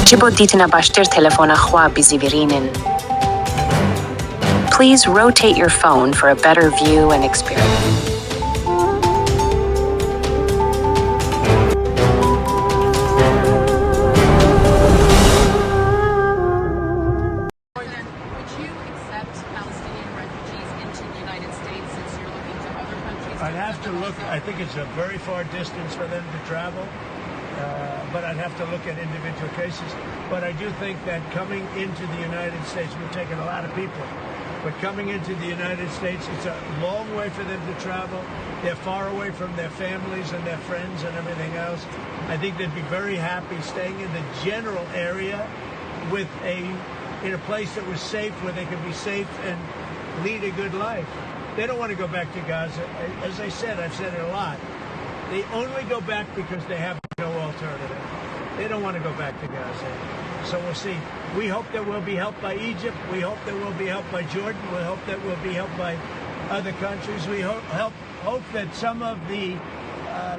Ji bo dîtina baştir telefona xwe bizîvirînin. Please rotate your phone for a better view and experience. I'd have to look. I think it's a very far distance for them to travel, but I'd have to look at individual cases. But I do think that coming into the United States, we're taking a lot of people, but coming into the United States, it's a long way for them to travel. They're far away from their families and their friends and everything else. I think they'd be very happy staying in the general area with in a place that was safe, where they could be safe and lead a good life. They don't want to go back to Gaza. As I said, I've said it a lot. They only go back because they have no alternative. They don't want to go back to Gaza. So we'll see. We hope that we'll be helped by Egypt. We hope that we'll be helped by Jordan. We hope that we'll be helped by other countries. We hope that some of the,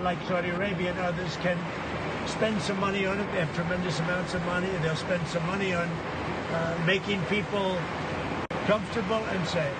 like Saudi Arabia and others, can spend some money on it. They have tremendous amounts of money. They'll spend some money on making people comfortable and safe.